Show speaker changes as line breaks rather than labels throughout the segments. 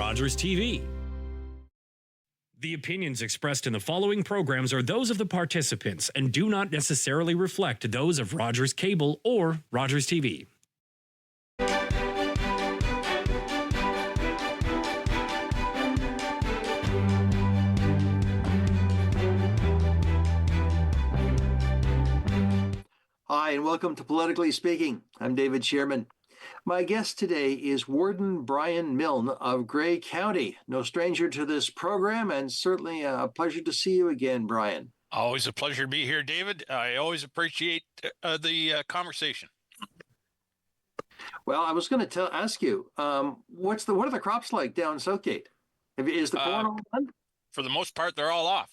Rogers TV. The opinions expressed in the following programs are those of the participants and do not necessarily reflect those of Rogers Cable or Rogers TV.
Hi, and welcome to Politically Speaking. I'm David Shearman. My guest today is Warden Brian Milne of Grey County. No stranger to this program, and certainly a pleasure to see you again, Brian.
Always a pleasure to be here, David. I always appreciate the conversation.
Well, I was going to ask you, what are the crops like down Southgate? Is the corn all done?
For the most part, they're all off.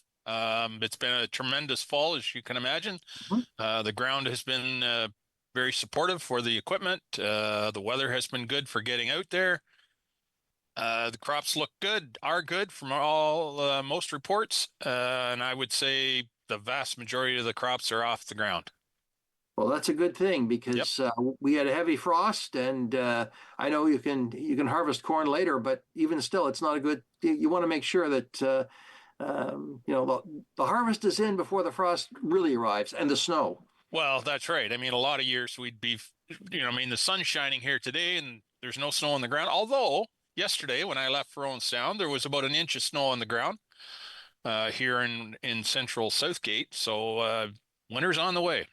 It's been a tremendous fall, as you can imagine. Mm-hmm. The ground has been very supportive for the equipment. The weather has been good for getting out there. The crops are good from most reports. And I would say the vast majority of the crops are off the ground.
Well, that's a good thing because we had a heavy frost, and I know you can harvest corn later, but even still, it's not a good. You want to make sure that the harvest is in before the frost really arrives and the snow.
Well, that's right. I mean, a lot of years we'd be, the sun's shining here today, and there's no snow on the ground. Although yesterday, when I left for Owen Sound, there was about an inch of snow on the ground here in central Southgate. So winter's on the way.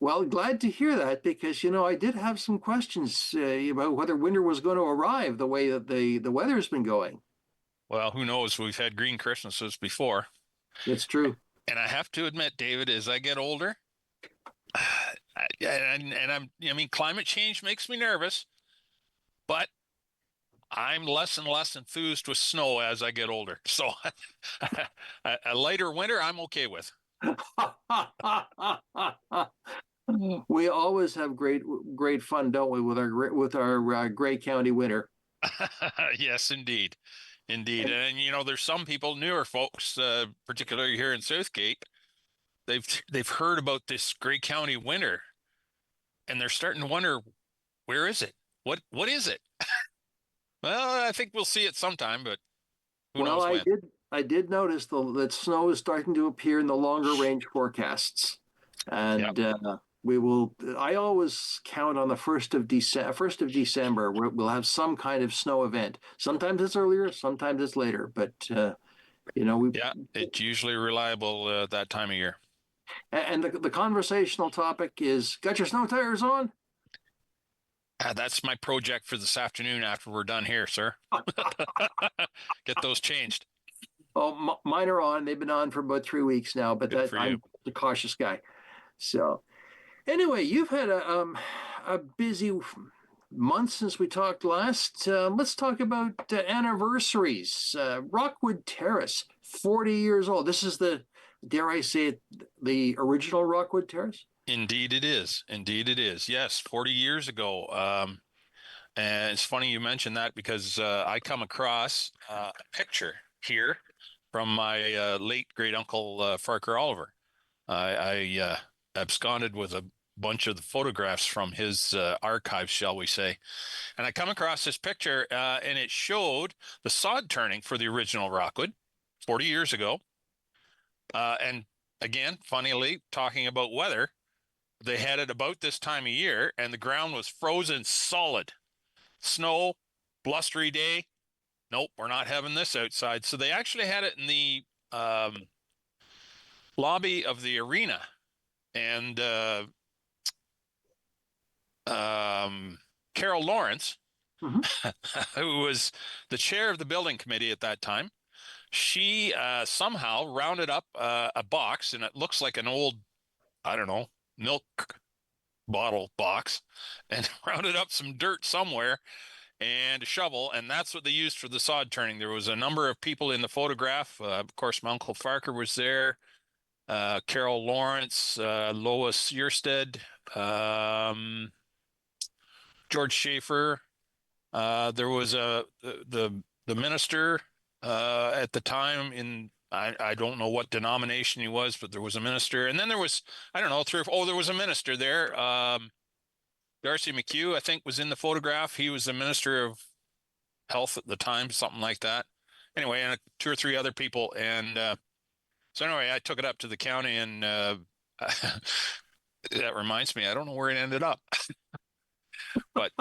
Well, glad to hear that because, I did have some questions about whether winter was going to arrive the way that the weather's been going.
Well, who knows? We've had green Christmases before.
It's true.
And I have to admit, David, as I get older, climate change makes me nervous, but I'm less and less enthused with snow as I get older. So a lighter winter, I'm okay with.
We always have great fun, don't we, with our Grey County winter?
Yes, indeed. Indeed. And, there's some people, newer folks, particularly here in Southgate, they've heard about this Grey County winter, and they're starting to wonder, where is it? What is it? Well, I think we'll see it sometime, but who knows when.
I did notice that snow is starting to appear in the longer range forecasts. And I always count on the 1st of December, where we'll have some kind of snow event. Sometimes it's earlier, sometimes it's later, but
it's usually reliable that time of year.
And the conversational topic is, got your snow tires on?
That's my project for this afternoon after we're done here, sir. Get those changed.
Oh, mine are on. They've been on for about 3 weeks now, but I'm a cautious guy. So anyway, you've had a busy month since we talked last. Let's talk about anniversaries. Rockwood Terrace, 40 years old. This is dare I say it, the original Rockwood Terrace?
Indeed it is. Indeed it is. Yes, 40 years ago. And it's funny you mentioned that because I come across a picture here from my late great uncle Farquhar Oliver. I absconded with a bunch of the photographs from his archives, shall we say. And I come across this picture and it showed the sod turning for the original Rockwood 40 years ago. And again, funnily, talking about weather, they had it about this time of year and the ground was frozen solid. Snow, blustery day. Nope, we're not having this outside. So they actually had it in the lobby of the arena. And Carol Lawrence, who was the chair of the building committee at that time, she somehow rounded up a box, and it looks like an old, I don't know, milk bottle box, and rounded up some dirt somewhere and a shovel, and that's what they used for the sod turning. There was a number of people in the photograph. Of course, my Uncle Farquhar was there. Carol Lawrence, Lois Yersted, George Schaefer. There was the minister at the time in I don't know what denomination he was, but there was a minister, and then there was I don't know there was a minister there. Darcy McHugh, I think, was in the photograph. He was the minister of health at the time, something like that. Anyway, and 2 or 3 other people. And so anyway, I took it up to the county, and that reminds me, I don't know where it ended up. But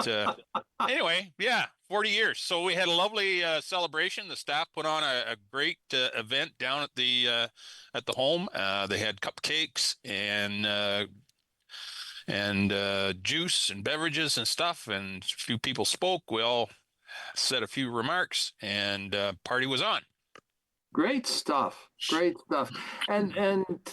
anyway, yeah, 40 years. So we had a lovely celebration. The staff put on a great event down at the home. They had cupcakes and juice and beverages and stuff. And a few people spoke. We all said a few remarks, and party was on.
Great stuff. Great stuff. And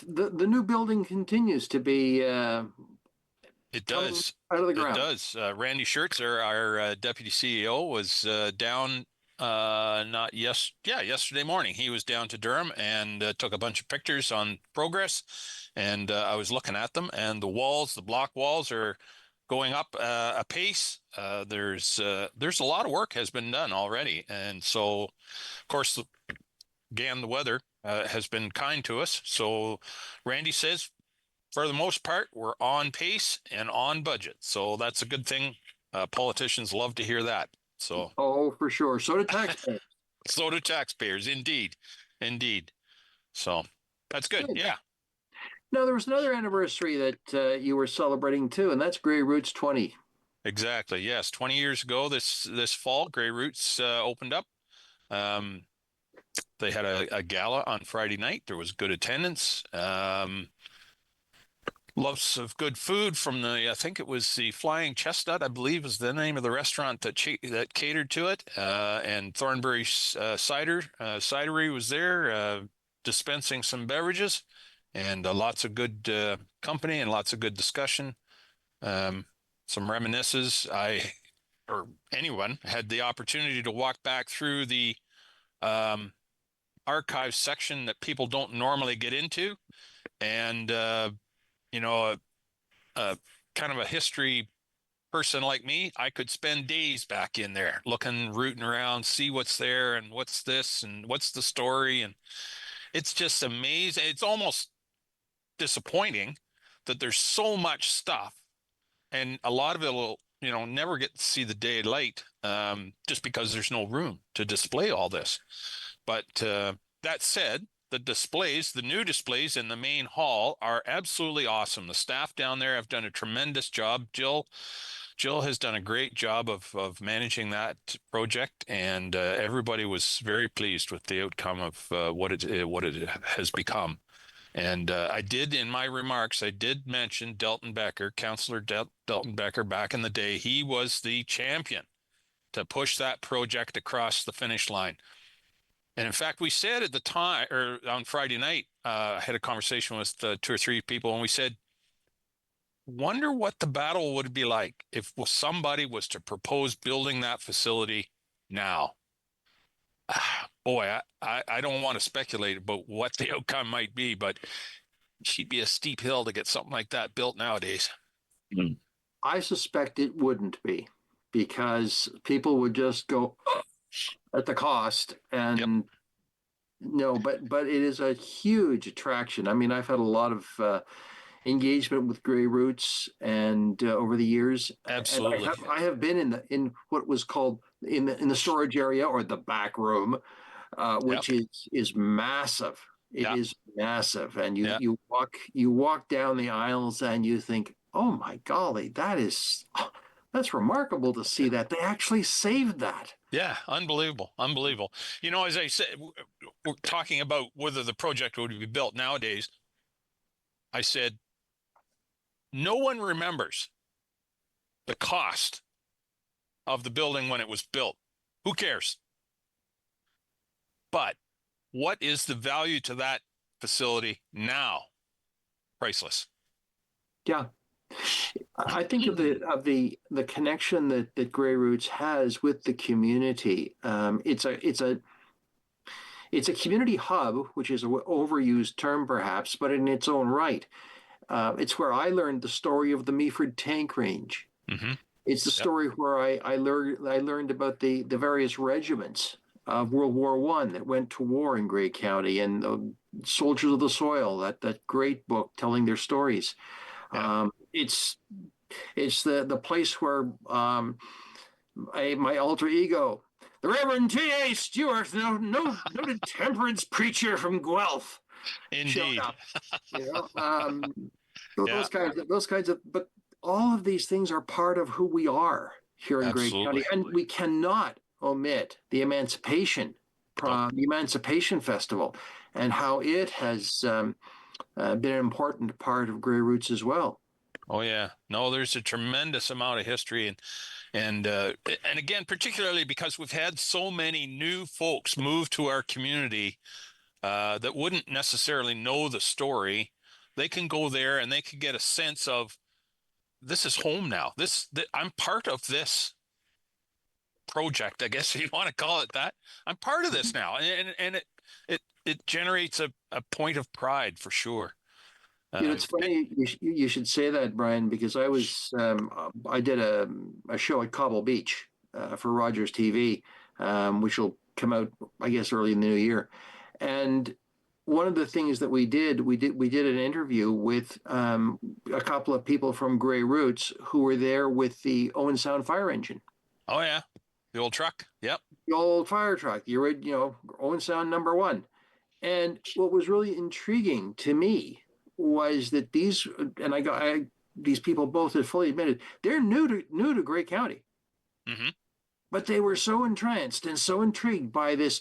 the new building continues to be
It does.
Out of the ground.
It does. Randy Schertz, our deputy CEO, was down yesterday morning. He was down to Durham and took a bunch of pictures on progress. And I was looking at them, and the block walls are going up a pace. There's a lot of work has been done already. And so, of course, the weather has been kind to us. So Randy says, for the most part, we're on pace and on budget. So that's a good thing. Politicians love to hear that. So,
for sure. So do taxpayers.
So do taxpayers. Indeed. So that's good. Yeah.
Now, there was another anniversary that you were celebrating too, and that's Grey Roots 20.
Exactly. Yes. 20 years ago this fall, Grey Roots opened up. They had a gala on Friday night. There was good attendance. Lots of good food from I think it was the Flying Chestnut, I believe is the name of the restaurant that catered to it. And Thornbury Cidery was there dispensing some beverages, and lots of good company and lots of good discussion. Some reminiscences. Anyone had the opportunity to walk back through the archive section that people don't normally get into. And a kind of a history person like me, I could spend days back in there rooting around, see what's there and what's this and what's the story. And it's just amazing. It's almost disappointing that there's so much stuff, and a lot of it will, never get to see the daylight just because there's no room to display all this. But that said, the new displays in the main hall are absolutely awesome. The staff down there have done a tremendous job. Jill has done a great job of managing that project, and everybody was very pleased with the outcome of what it has become. And I did, in my remarks, I did mention Delton Becker, Councillor Delton Becker. Back in the day, he was the champion to push that project across the finish line. And in fact, we said at the time, or on Friday night, I had a conversation with 2 or 3 people, and we said, wonder what the battle would be like if somebody was to propose building that facility now. Boy, I don't want to speculate about what the outcome might be, but it'd be a steep hill to get something like that built nowadays.
I suspect it wouldn't be, because people would just go at the cost. And
Yep.
No, but it is a huge attraction. I mean, I've had a lot of engagement with Grey Roots and over the years.
Absolutely.
And I have been in what was called in the storage area, or the back room, which is massive. It is massive, and you walk down the aisles and you think, oh my golly, that's remarkable to see that they actually saved that.
Yeah, unbelievable. As I said, we're talking about whether the project would be built nowadays. I said, no one remembers the cost of the building when it was built. Who cares? But what is the value to that facility now? Priceless.
Yeah. I think of the connection that Grey Roots has with the community. It's a community hub, which is an overused term perhaps, but in its own right. It's where I learned the story of the Meaford Tank Range.
Mm-hmm.
It's the story where I learned about the various regiments of World War I that went to war in Grey County, and the Soldiers of the Soil, that great book telling their stories. Yeah. It's the place where my alter ego, the Reverend T.A. Stewart, noted temperance preacher from Guelph, showed
Indeed.
up.
Yeah,
Those kinds of, but all of these things are part of who we are here in Grey
absolutely.
County, and we cannot omit the Emancipation Festival, and how it has been an important part of Grey Roots as well.
Oh yeah. No, there's a tremendous amount of history and again, particularly because we've had so many new folks move to our community that wouldn't necessarily know the story. They can go there and they can get a sense of this is home now. I'm part of this project, I guess if you want to call it that. I'm part of this now, and it generates a point of pride for sure.
It's funny you should say that, Brian, because I did a show at Cobble Beach for Rogers TV, which will come out, I guess, early in the new year. And one of the things that we did an interview with a couple of people from Grey Roots who were there with the Owen Sound fire engine.
Oh yeah, the old truck. Yep.
The old fire truck, Owen Sound #1. And what was really intriguing to me was that these people both had fully admitted they're new to Grey County.
Mm-hmm.
But they were so entranced and so intrigued by this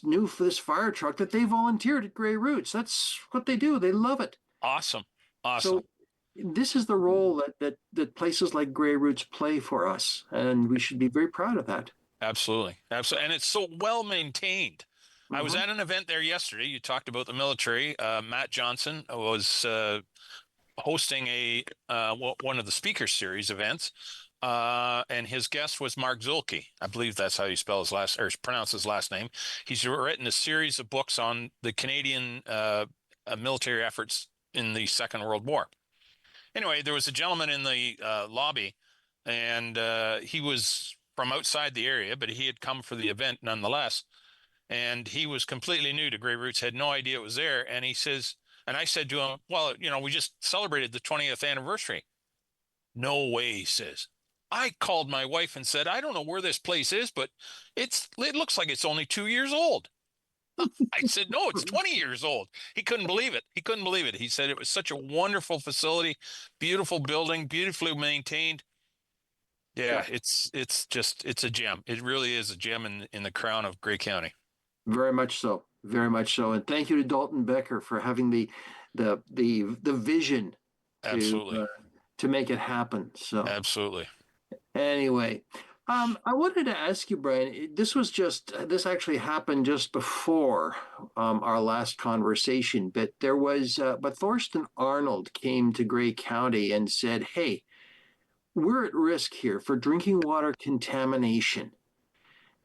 fire truck that they volunteered at Grey Roots. That's what they do. They love it.
Awesome.
So this is the role that places like Grey Roots play for us, and we should be very proud of that.
Absolutely. And it's so well maintained. I was at an event there yesterday. You talked about the military. Matt Johnson was hosting one of the speaker series events, and his guest was Mark Zulke. I believe that's how you spell his pronounce his last name. He's written a series of books on the Canadian military efforts in the Second World War. Anyway, there was a gentleman in the lobby, and he was from outside the area, but he had come for the event nonetheless. And he was completely new to Grey Roots, had no idea it was there. And he says, and I said to him, well, we just celebrated the 20th anniversary. No way, he says. I called my wife and said, I don't know where this place is, but it looks like it's only 2 years old. I said, no, it's 20 years old. He couldn't believe it. He said it was such a wonderful facility, beautiful building, beautifully maintained. Yeah, it's a gem. It really is a gem in the crown of Grey County.
Very much so. Very much so. And thank you to Dalton Becker for having the vision to make it happen. So
absolutely.
Anyway, I wanted to ask you, Brian, this actually happened just before our last conversation, but Thorsten Arnold came to Grey County and said, hey, we're at risk here for drinking water contamination.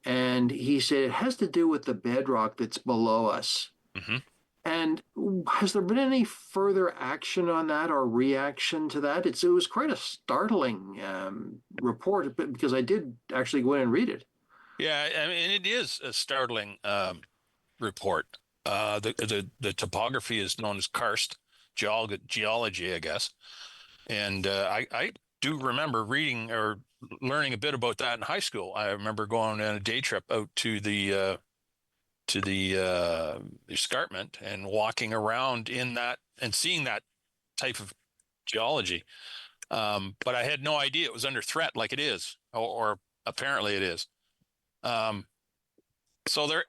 And he said it has to do with the bedrock that's below us.
Mm-hmm.
And has there been any further action on that or reaction to that? It was quite a startling report because I did actually go in and read it.
Yeah, I mean, it is a startling report. The topography is known as karst geology, I guess. And I do remember reading or learning a bit about that in high school. I remember going on a day trip out to the escarpment and walking around in that and seeing that type of geology. But I had no idea it was under threat like it is, or apparently it is. So there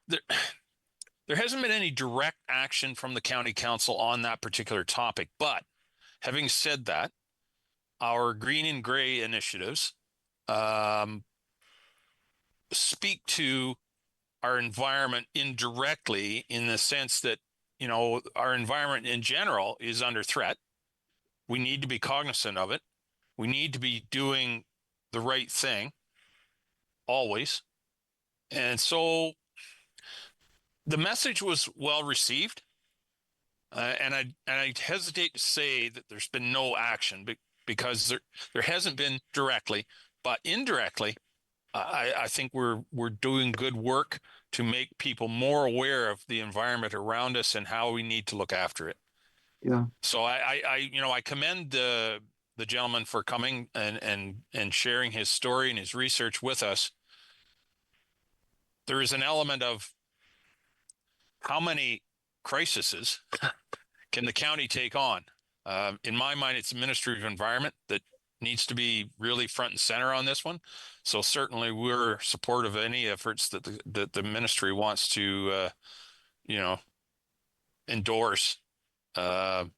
hasn't been any direct action from the county council on that particular topic. But having said that, our green and gray initiatives speak to our environment indirectly in the sense that, our environment in general is under threat. We need to be cognizant of it. We need to be doing the right thing always. And so the message was well received. And I hesitate to say that there's been no action because there hasn't been directly, but indirectly, I think we're doing good work to make people more aware of the environment around us and how we need to look after it.
Yeah.
So I commend the gentleman for coming and sharing his story and his research with us. there is an element of how many crises can the county take on? In my mind, it's the Ministry of Environment that needs to be really front and center on this one. So certainly we're supportive of any efforts that the ministry wants to, endorse to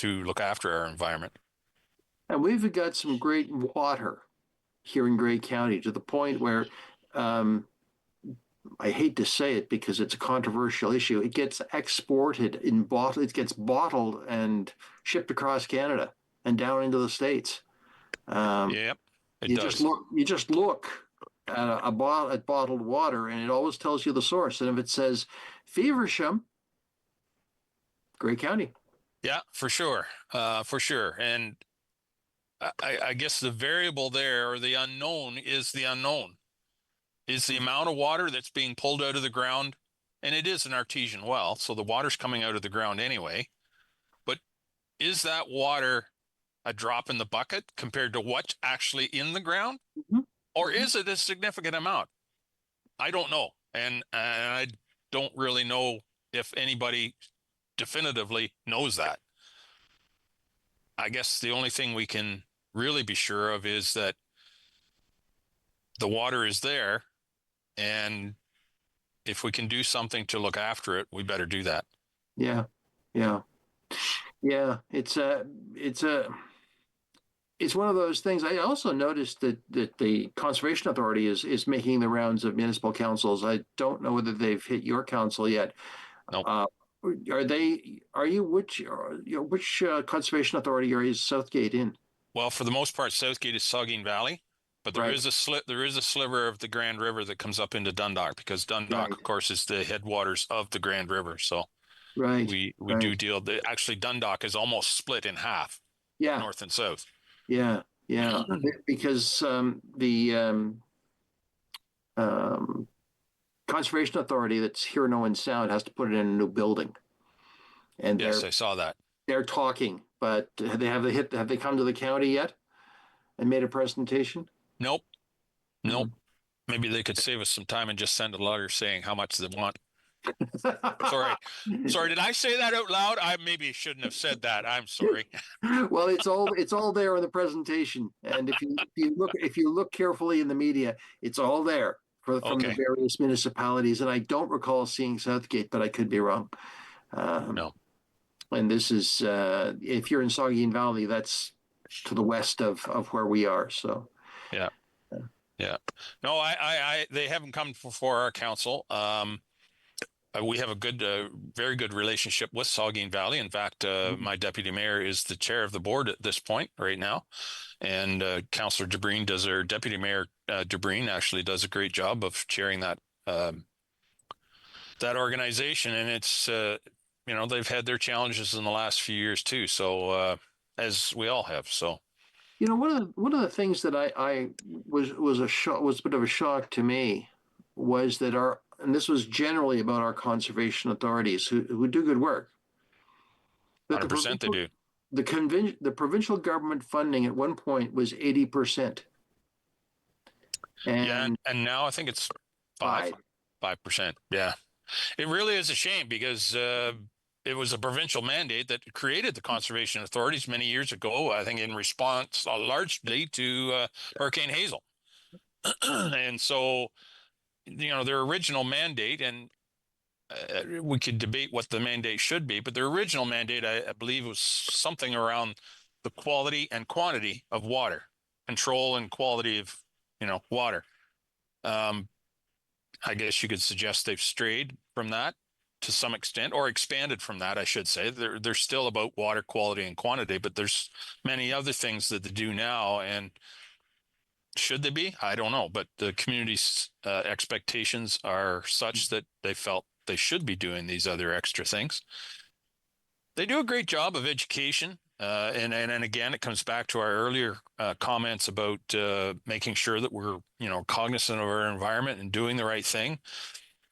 look after our environment.
And we've got some great water here in Grey County to the point where I hate to say it because it's a controversial issue. It gets exported in bottle. It gets bottled and shipped across Canada and down into the States.
Yep, it does.
You just look at a bottle at bottled water, and it always tells you the source. And if it says Feversham, Grey County.
Yeah, for sure, for sure. And I guess the variable there, or the unknown, is the unknown. Is the amount of water that's being pulled out of the ground, and it is an artesian well, so the water's coming out of the ground anyway. But is that water a drop in the bucket compared to what's actually in the ground?
Mm-hmm.
Or is it a significant amount? I don't know. And I don't really know if anybody definitively knows that. I guess the only thing we can really be sure of is that the water is there, and if we can do something to look after it, we better do that.
Yeah. It's one of those things. I also noticed that the Conservation Authority is making the rounds of municipal councils. I don't know whether they've hit your council yet.
Nope.
Which Conservation Authority is Southgate in?
Well, for the most part, Southgate is Saugeen Valley, but there is a sliver of the Grand River that comes up into Dundalk, because Dundalk, of course, is the headwaters of the Grand River. So we do deal. Actually, Dundalk is almost split in half, north and south.
Yeah, because the Conservation Authority that's here in Owen Sound has to put it in a new building. And
yes, I saw that.
They're talking, but have they come to the county yet and made a presentation?
Nope. Maybe they could save us some time and just send a letter saying how much they want. Sorry, did I say that out loud? I maybe shouldn't have said that. I'm sorry.
Well, it's all there in the presentation, and if you look carefully in the media, it's all there from the various municipalities. And I don't recall seeing Southgate, but I could be wrong.
No.
And this is if you're in Saugeen Valley, that's to the west of where we are. So
yeah. No, they haven't come before our council. We have a very good relationship with Saugeen Valley. In fact, my deputy mayor is the chair of the board at this point right now. And Councillor Debreen deputy mayor Debreen actually does a great job of chairing that organization. And it's, they've had their challenges in the last few years too. So as we all have, so.
One of the things that I was a bit of a shock to me was that and this was generally about our conservation authorities who do good work.
100% they do.
The provincial government funding at one point was 80%.
And now I think it's 5%. Yeah. It really is a shame, because it was a provincial mandate that created the conservation authorities many years ago, I think in response largely to Hurricane Hazel. And so, their original mandate, and we could debate what the mandate should be, but their original mandate, I believe, was something around the quality and quantity of water, control and quality of, water. I guess you could suggest they've strayed from that to some extent, or expanded from that, I should say. They're still about water quality and quantity, but there's many other things that they do now. And should they be? I don't know. But the community's expectations are such that they felt they should be doing these other extra things. They do a great job of education. And again, it comes back to our earlier comments about making sure that we're, cognizant of our environment and doing the right thing.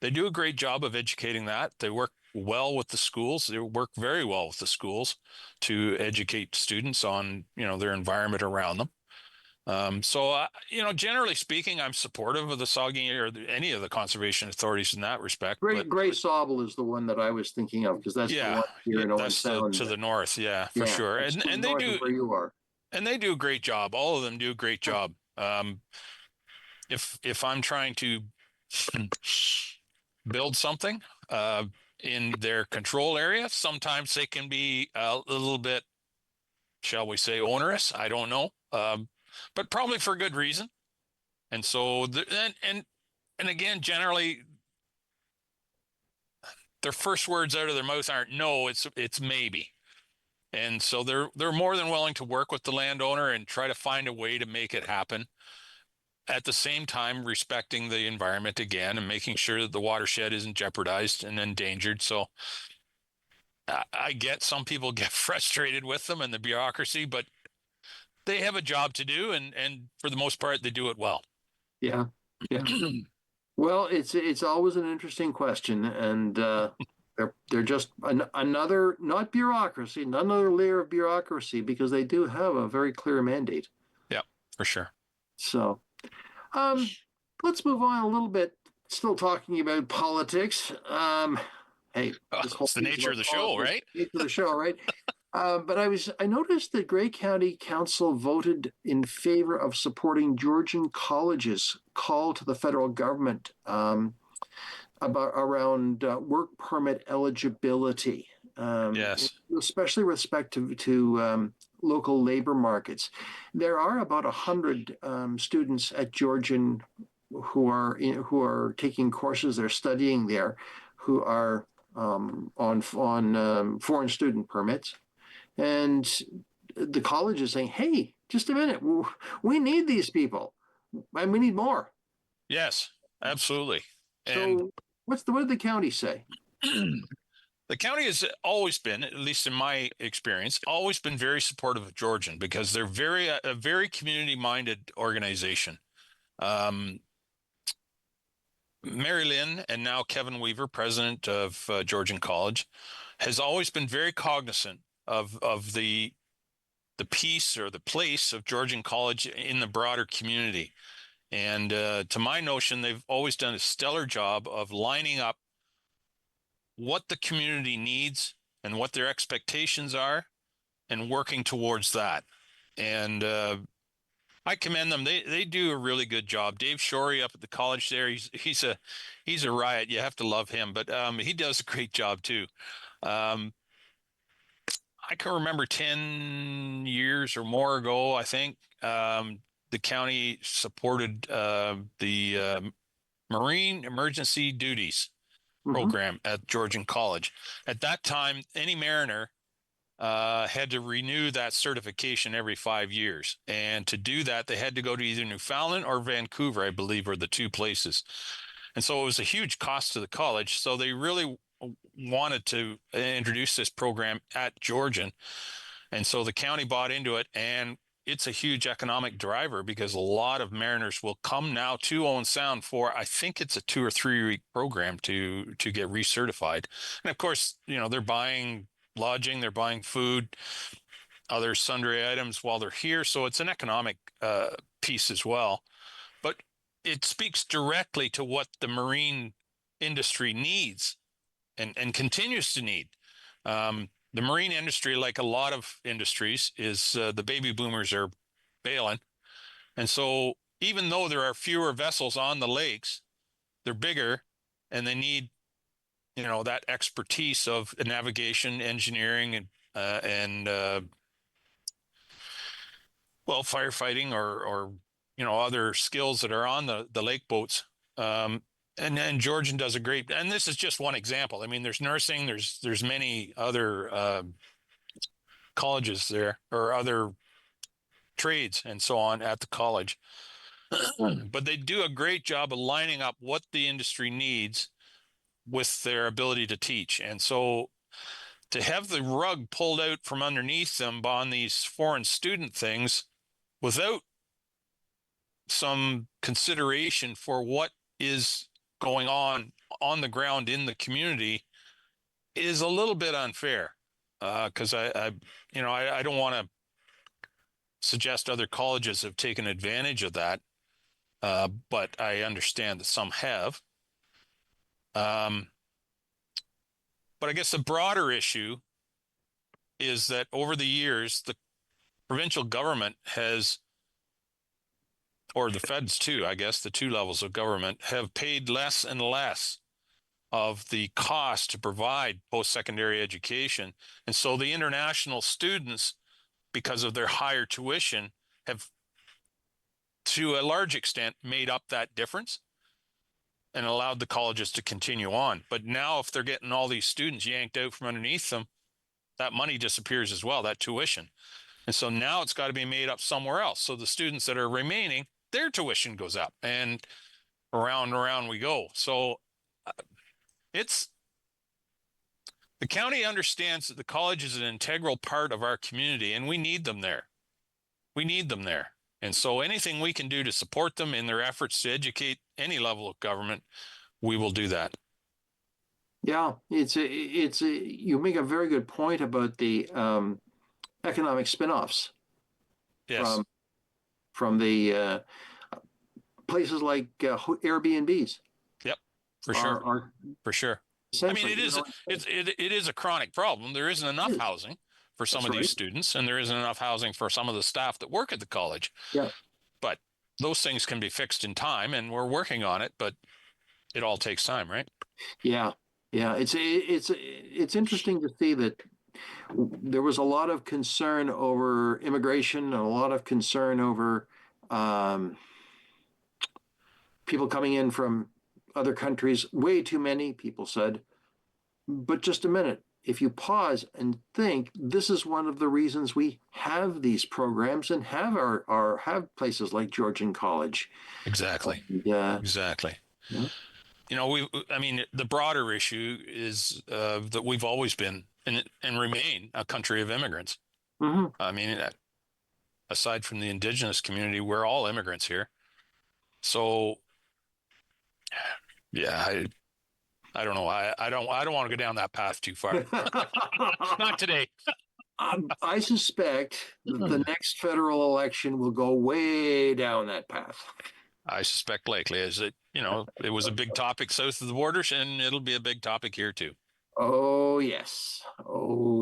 They do a great job of educating that. They work well with the schools. They work very well with the schools to educate students on, their environment around them. Generally speaking, I'm supportive of the Saugeen or any of the conservation authorities in that respect.
Gray Sauble is the one that I was thinking of, because that's the one here in Owen
that's
Sound.
to the north. Yeah, for sure. And they do,
where you are.
and they do a great job. All of them do a great job. If I'm trying to build something in their control area, sometimes they can be a little bit, shall we say, onerous. I don't know, but probably for good reason. And so, and again, generally, their first words out of their mouth aren't no, it's maybe. And so they're more than willing to work with the landowner and try to find a way to make it happen. At the same time, respecting the environment again and making sure that the watershed isn't jeopardized and endangered. So I get some people get frustrated with them and the bureaucracy, but they have a job to do, and for the most part, they do it well.
Yeah. Well, it's always an interesting question, and they're just another, not bureaucracy, another layer of bureaucracy, because they do have a very clear mandate.
Yeah, for sure.
So, let's move on a little bit. Still talking about politics. Hey,
it's the nature of the show, right?
Nature of the show, right? But I noticed that Grey County Council voted in favor of supporting Georgian College's call to the federal government around work permit eligibility.
Yes,
especially with respect to local labor markets. There are about 100 students at Georgian who are taking courses. They're studying there, who are on foreign student permits. And the college is saying, hey, just a minute, we need these people, and we need more.
Yes, absolutely.
So what did the county say?
The county has always been, at least in my experience, always been very supportive of Georgian, because they're a very community-minded organization. Mary Lynn and now Kevin Weaver, president of Georgian College, has always been very cognizant of the piece or the place of Georgian College in the broader community. And to my notion, they've always done a stellar job of lining up what the community needs and what their expectations are and working towards that. And I commend them. They do a really good job. Dave Shorey up at the college there, he's a riot. You have to love him, but he does a great job too. I can remember 10 years or more ago, I think, the county supported the Marine Emergency Duties program at Georgian College. At that time, any mariner had to renew that certification every 5 years. And to do that, they had to go to either Newfoundland or Vancouver, I believe, are the two places. And so it was a huge cost to the college. So they really wanted to introduce this program at Georgian. And so the county bought into it, and it's a huge economic driver, because a lot of mariners will come now to Owen Sound for, I think it's a 2 or 3 week program to get recertified. And of course, they're buying lodging, they're buying food, other sundry items while they're here. So it's an economic piece as well. But it speaks directly to what the marine industry needs and continues to need. The marine industry, like a lot of industries, is the baby boomers are bailing. And so even though there are fewer vessels on the lakes, they're bigger, and they need, that expertise of navigation, engineering, and firefighting or other skills that are on the lake boats. And Georgian does a great, and this is just one example. I mean, there's nursing, there's many other colleges there, or other trades and so on at the college. But they do a great job of lining up what the industry needs with their ability to teach. And so to have the rug pulled out from underneath them on these foreign student things without some consideration for what is going on the ground in the community is a little bit unfair, because I don't want to suggest other colleges have taken advantage of that, but I understand that some have. But I guess the broader issue is that over the years, the provincial government has, or the feds too, I guess, the two levels of government, have paid less and less of the cost to provide post-secondary education. And so the international students, because of their higher tuition, have, to a large extent, made up that difference and allowed the colleges to continue on. But now if they're getting all these students yanked out from underneath them, that money disappears as well, that tuition. And so now it's got to be made up somewhere else. So the students that are remaining, their tuition goes up, and around and around we go. So it's, the county understands that the college is an integral part of our community, and we need them there. We need them there. And so anything we can do to support them in their efforts to educate any level of government, we will do that.
Yeah, you make a very good point about the economic spinoffs.
Yes.
From the places like Airbnbs.
Yep, for sure. For sure. I mean, it is a chronic problem. There isn't enough housing for some of these students, and there isn't enough housing for some of the staff that work at the college.
Yeah.
But those things can be fixed in time, and we're working on it, but it all takes time, right?
Yeah. Yeah. It's interesting to see that there was a lot of concern over immigration and a lot of concern over people coming in from other countries. Way too many, people said. But just a minute. If you pause and think, this is one of the reasons we have these programs and have have places like Georgian College.
Exactly.
Yeah.
Exactly.
Yeah.
You know, the broader issue is that we've always been and remain a country of immigrants.
Mm-hmm.
I mean, aside from the Indigenous community, we're all immigrants here. So, yeah, I don't know. I don't want to go down that path too far. Not today.
I suspect the next federal election will go way down that path.
I suspect likely, as it was a big topic south of the borders, and it'll be a big topic here too.
Oh yes.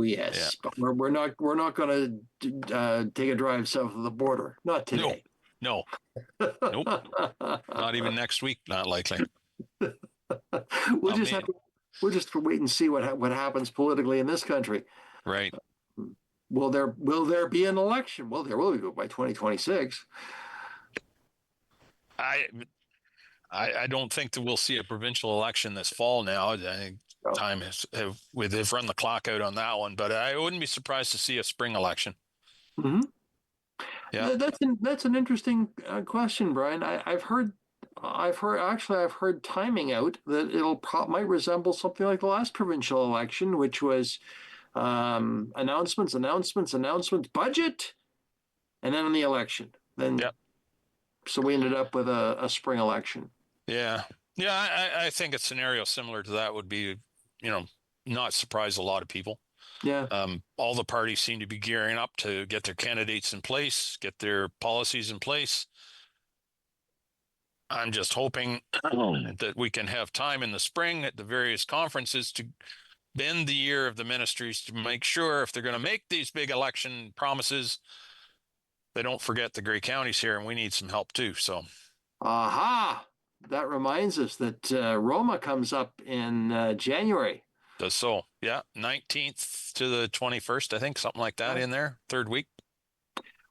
Yeah. But we're not going to take a drive south of the border. Not today.
No. Nope. Not even next week. Not likely.
We'll just wait and see what happens politically in this country.
Right.
Will there be an election? Well, there will be by 2026.
I don't think that we'll see a provincial election this fall now. I think time they've run the clock out on that one, but I wouldn't be surprised to see a spring election.
Mm-hmm.
Yeah,
that's an interesting question, Brian. I've heard timing out that might resemble something like the last provincial election, which was announcements, budget, and then the election. So we ended up with a spring election.
Yeah. I think a scenario similar to that would be, not surprise a lot of people.
Yeah.
All the parties seem to be gearing up to get their candidates in place, get their policies in place. I'm just hoping that we can have time in the spring at the various conferences to bend the ear of the ministries to make sure if they're going to make these big election promises, they don't forget the Grey Counties here, and we need some help too. So,
aha! That reminds us that Roma comes up in January.
Does so? Yeah, 19th to the 21st, I think, something like that in there, third week.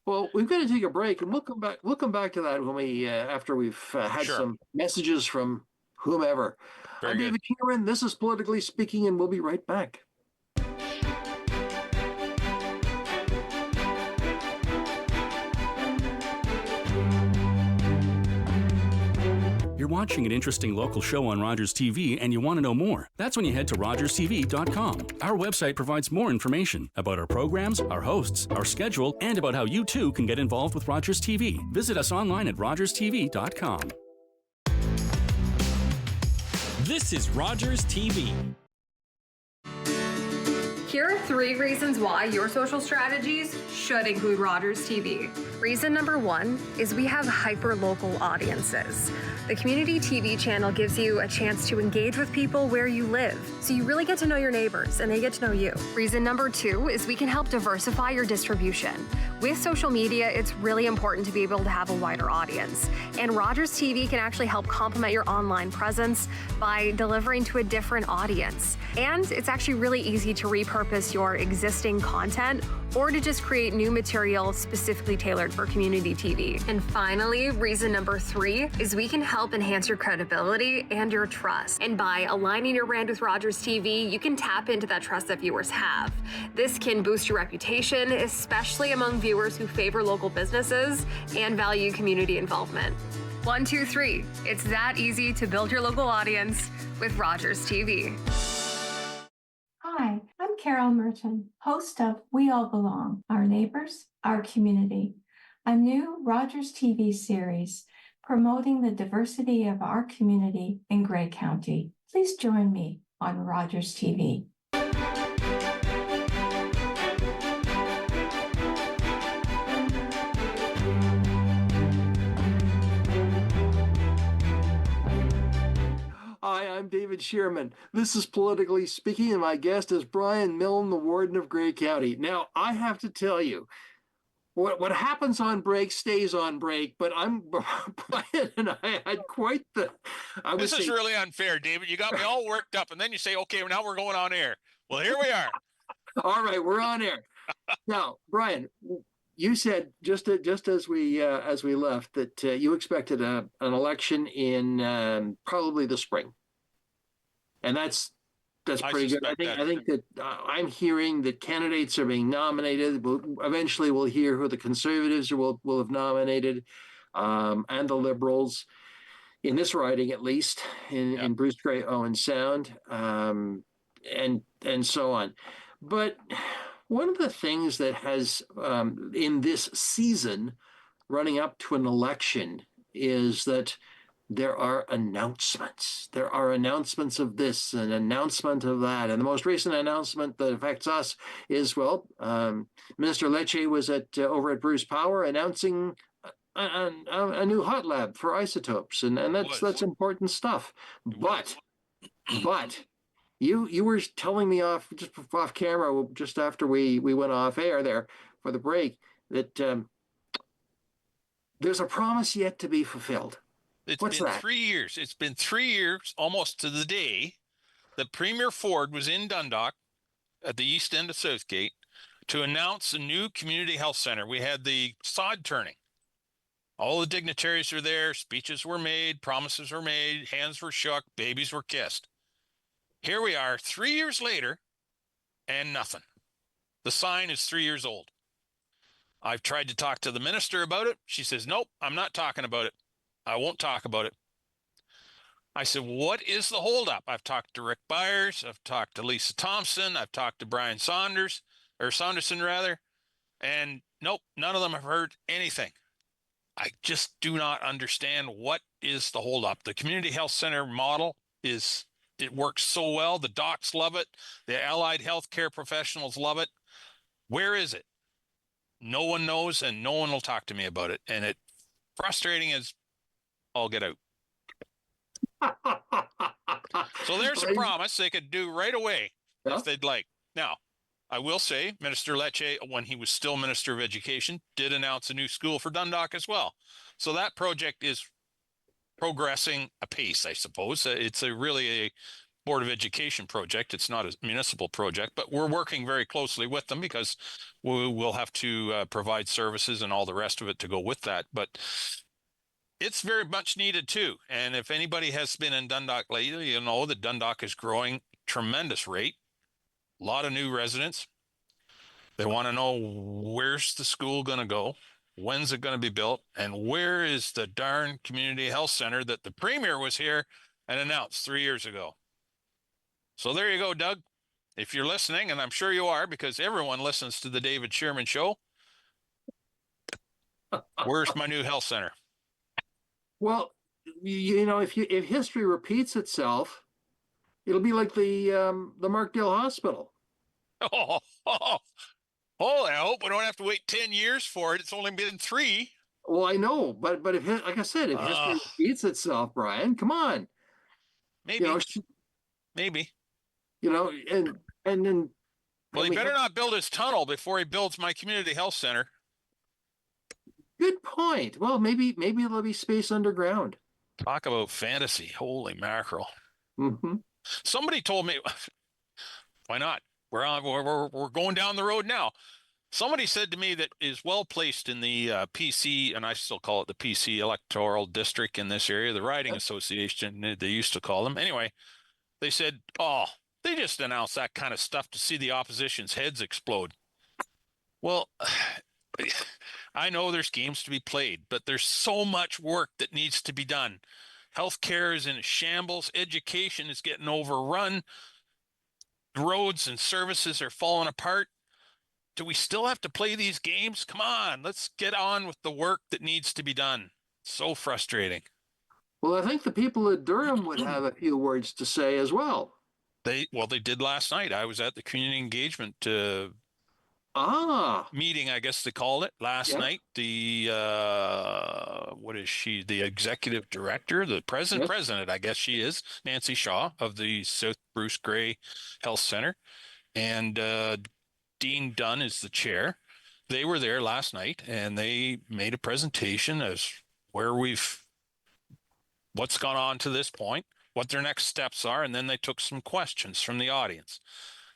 Well, we've got to take a break, and we'll come back. We'll come back to that when we after we've had some messages from whomever. I'm David Shearman. This is Politically Speaking, and we'll be right back.
You're watching an interesting local show on Rogers TV and you want to know more. That's when you head to rogerstv.com. Our website provides more information about our programs, our hosts, our schedule, and about how you too can get involved with Rogers TV. Visit us online at rogerstv.com.
This is Rogers TV.
Here are 3 reasons why your social strategies should include Rogers TV. Reason number 1 is we have hyper-local audiences. The community TV channel gives you a chance to engage with people where you live, so you really get to know your neighbors and they get to know you. Reason number 2 is we can help diversify your distribution. With social media, it's really important to be able to have a wider audience, and Rogers TV can actually help complement your online presence by delivering to a different audience. And it's actually really easy to repurpose your existing content or to just create new material specifically tailored for community TV. And finally, reason number 3 is we can help enhance your credibility and your trust. And by aligning your brand with Rogers TV, you can tap into that trust that viewers have. This can boost your reputation, especially among viewers who favor local businesses and value community involvement. 1, 2, 3. It's that easy to build your local audience with Rogers TV.
Hi, I'm Carol Merton, host of We All Belong, Our Neighbors, Our Community, a new Rogers TV series promoting the diversity of our community in Grey County. Please join me on Rogers TV.
Hi, I'm David Shearman. This is Politically Speaking, and my guest is Brian Milne, the Warden of Grey County. Now, I have to tell you, what happens on break stays on break, but Brian and I had quite the...
This is really unfair, David. You got me all worked up, and then you say, okay, now we're going on air. Well, here we are.
All right, we're on air. Now, Brian, you said just as we left that you expected an election in probably the spring, and that's pretty good. I think that I'm hearing that candidates are being nominated. Eventually, we'll hear who the Conservatives will have nominated, and the Liberals in this riding, at least in Bruce Grey Owen Sound, and so on. But one of the things that has in this season running up to an election is that there are announcements. There are announcements of this, an announcement of that. And the most recent announcement that affects us is, Minister Lecce was over at Bruce Power announcing a new hot lab for isotopes. And that's important stuff. But you were telling me off camera just after we went off air there for the break that there's a promise yet to be fulfilled. What's that?
3 years. It's been 3 years, almost to the day, that Premier Ford was in Dundalk at the east end of Southgate to announce a new community health center. We had the sod turning. All the dignitaries were there. Speeches were made. Promises were made. Hands were shook. Babies were kissed. Here we are 3 years later, and nothing. The sign is 3 years old. I've tried to talk to the minister about it. She says, nope, I'm not talking about it. I won't talk about it. I said, what is the holdup? I've talked to Rick Byers. I've talked to Lisa Thompson. I've talked to Brian Saunderson rather. And nope, none of them have heard anything. I just do not understand what is the holdup. The community health center model it works so well. The docs love it. The allied healthcare professionals love it. Where is it? No one knows, and no one will talk to me about it. And it's frustrating as all get out. So there's a promise they could do right away if they'd like. Now, I will say Minister Lecce, when he was still Minister of Education, did announce a new school for Dundalk as well. So that project is progressing apace, I suppose. It's really a Board of Education project. It's not a municipal project, but we're working very closely with them because we will have to provide services and all the rest of it to go with that. But it's very much needed too. And if anybody has been in Dundalk lately, you know that Dundalk is growing tremendous rate. A lot of new residents. They want to know, where's the school going to go? When's it going to be built? And where is the darn community health center that the Premier was here and announced 3 years ago? So there you go, Doug. If you're listening, and I'm sure you are because everyone listens to the David Shearman Show, where's my new health center?
Well, if history repeats itself, it'll be like the Markdale Hospital.
I hope we don't have to wait 10 years for it. It's only been 3.
Well, I know, but if, like I said, if history repeats itself, Brian, come on.
Maybe.
You know,
Maybe.
you know, and then.
Well, he better not build his tunnel before he builds my community health center.
Good point. Well, maybe there'll be space underground.
Talk about fantasy. Holy mackerel.
Mm-hmm.
Somebody told me, why not? We're going down the road now. Somebody said to me that is well placed in the PC, and I still call it the PC electoral district in this area, the riding association, they used to call them. Anyway, they said, oh, they just announced that kind of stuff to see the opposition's heads explode. Well, I know there's games to be played, but there's so much work that needs to be done. Healthcare is in a shambles. Education is getting overrun. Roads and services are falling apart. Do we still have to play these games? Come on, let's get on with the work that needs to be done. So frustrating.
Well, I think the people at Durham would have a few words to say as well.
They did last night. I was at the community engagement meeting, I guess they called it last night. The what is she? The executive director, the president, I guess she is, Nancy Shaw of the South Bruce Gray Health Center, and Dean Dunn is the chair. They were there last night, and they made a presentation as what's gone on to this point, what their next steps are, and then they took some questions from the audience.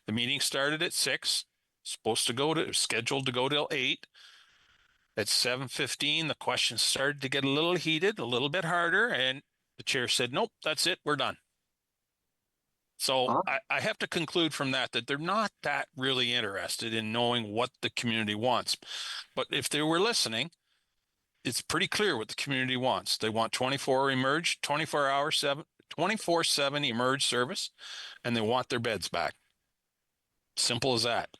The meeting started at 6, scheduled to go till 8. At 7:15, the questions started to get a little heated, a little bit harder, and the chair said, "Nope, that's it, we're done." So I have to conclude from that they're not that really interested in knowing what the community wants. But if they were listening, it's pretty clear what the community wants. They want 24/7 emerge service, and they want their beds back. Simple as that.